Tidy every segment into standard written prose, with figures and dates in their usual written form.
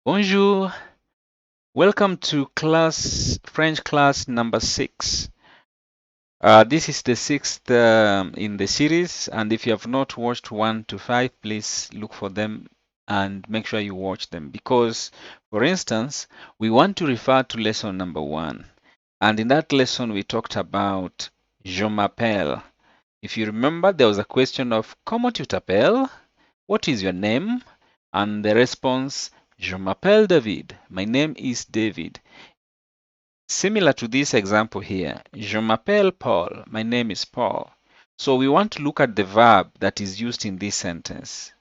Bonjour. Welcome to French class number 6. This is the sixth in the series, and if you have not watched 1 to 5, please look for them and make sure you watch them because, for instance, we want to refer to lesson number 1. And in that lesson, we talked about Je m'appelle. If you remember, there was a question of Comment tu t'appelles? What is your name? And the response, Je m'appelle David. My name is David. Similar to this example here, Je m'appelle Paul. My name is Paul. So we want to look at the verb that is used in this sentence.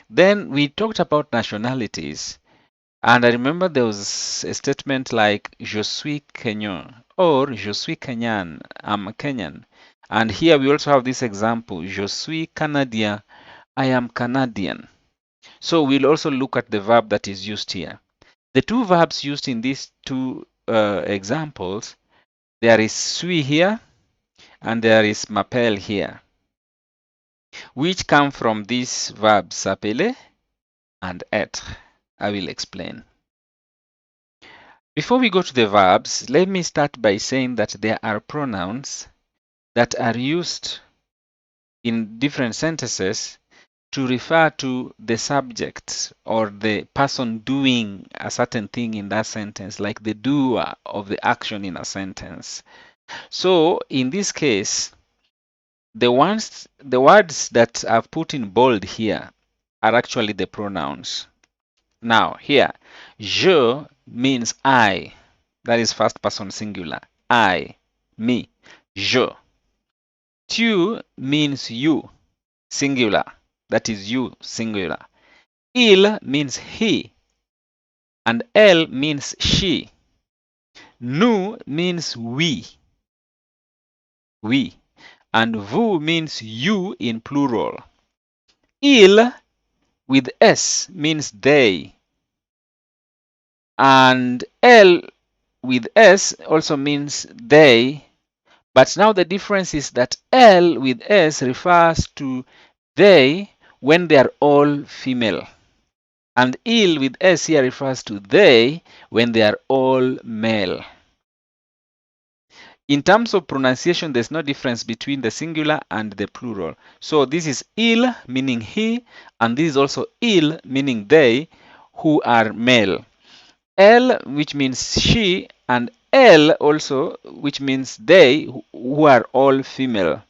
Then we talked about nationalities. And I remember there was a statement like Je suis Kenyan or Je suis Kenyan. I'm a Kenyan. And here we also have this example, Je suis Canadien. I am Canadian. So we'll also look at the verb that is used here. The two verbs used in these two examples, there is suis here and there is m'appelle here, which come from these verbs s'appeler and être. I will explain. Before we go to the verbs, let me start by saying that there are pronouns that are used in different sentences to refer to the subject or the person doing a certain thing in that sentence, like the doer of the action in a sentence. So in this case, the words that I've put in bold here are actually the pronouns. Now here, je means I. That is first person singular. I, me, je. Tu means you, singular. That is you, singular. Il means he. And elle means she. Nous means we. We. And vous means you in plural. Il with S means they. And L with S also means they. But now the difference is that L with S refers to they when they are all female. And il with S here refers to they when they are all male. In terms of pronunciation, there's no difference between the singular and the plural. So this is il, meaning he, and this is also il, meaning they, who are male. Elle, which means she, and elle also, which means they, who are all female.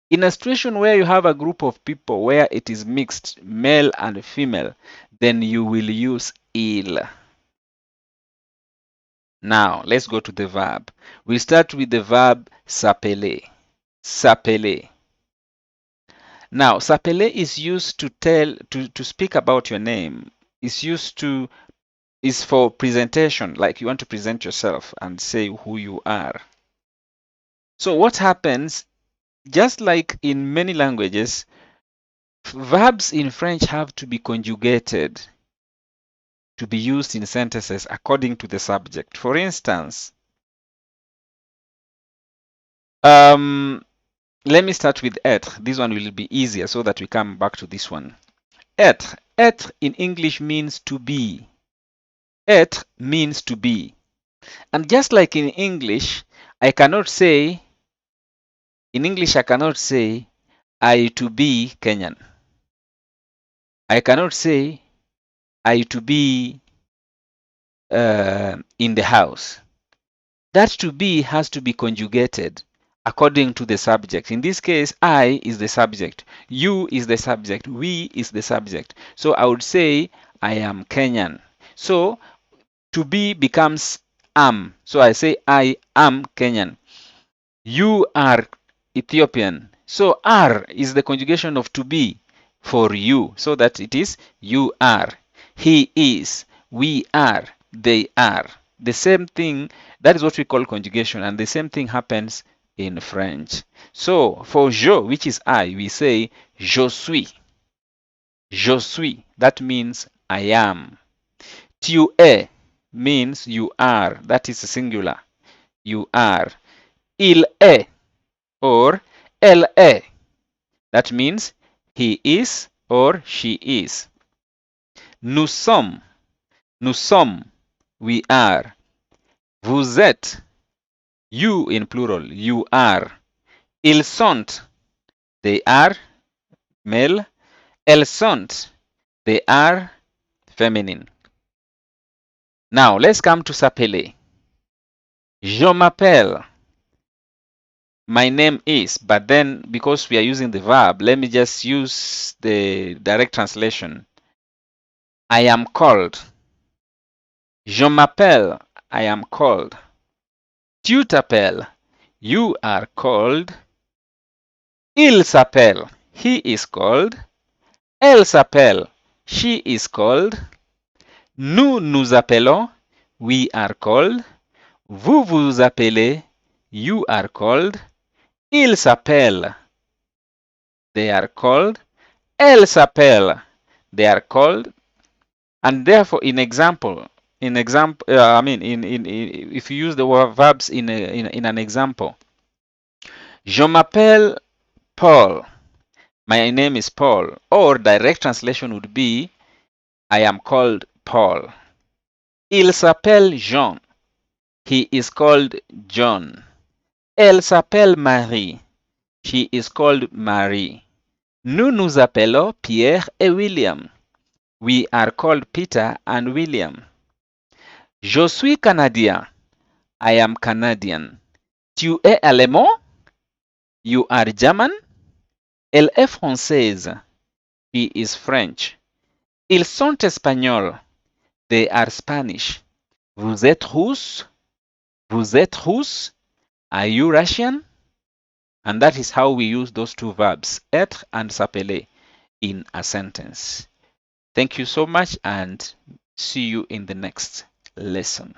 In a situation where you have a group of people where it is mixed, male and female, then you will use il. Now, let's go to the verb. We'll start with the verb s'appeler. S'appeler. Now, s'appeler is used to speak about your name. It's used to, is for presentation, like you want to present yourself and say who you are. So what happens, just like in many languages, verbs in French have to be conjugated to be used in sentences according to the subject. For instance, let me start with être. This one will be easier so that we come back to this one. Être. Être in English means to be. Être means to be. And just like in English, I cannot say I to be Kenyan. I cannot say I to be in the house. That to be has to be conjugated according to the subject. In this case, I is the subject, you is the subject, we is the subject. So I would say I am Kenyan. So to be becomes am. So I say I am Kenyan. You are Ethiopian. So are is the conjugation of to be for you, so that it is you are, he is, we are, they are. The same thing, that is what we call conjugation, and the same thing happens in French. So for je, which is I, we say je suis. Je suis, that means I am. Tu es means you are, that is singular. You are. Il est or elle est, that means he is or she is. Nous sommes, Nous sommes, we are. Vous êtes, you in plural, you are. Ils sont, they are, male. Elles sont, they are, feminine. Now, let's come to s'appeler. Je m'appelle. My name is, but then because we are using the verb, let me just use the direct translation. I am called. Je m'appelle. I am called. Tu t'appelles. You are called. Il s'appelle. He is called. Elle s'appelle. She is called. Nous nous appelons. We are called. Vous vous appelez. You are called. Il s'appelle. They are called. Elle s'appelle. They are called. And therefore, in if you use the word verbs in an example, je m'appelle Paul. My name is Paul. Or direct translation would be, I am called Paul. Il s'appelle Jean. He is called John. Elle s'appelle Marie. She is called Marie. Nous nous appelons Pierre et William. We are called Peter and William. Je suis Canadien. I am Canadian. Tu es allemand? You are German. Elle est française. She is French. Ils sont espagnols. They are Spanish. Vous êtes russe? Vous êtes russe? Are you Russian? And that is how we use those two verbs, être and s'appeler, in a sentence. Thank you so much and see you in the next lesson.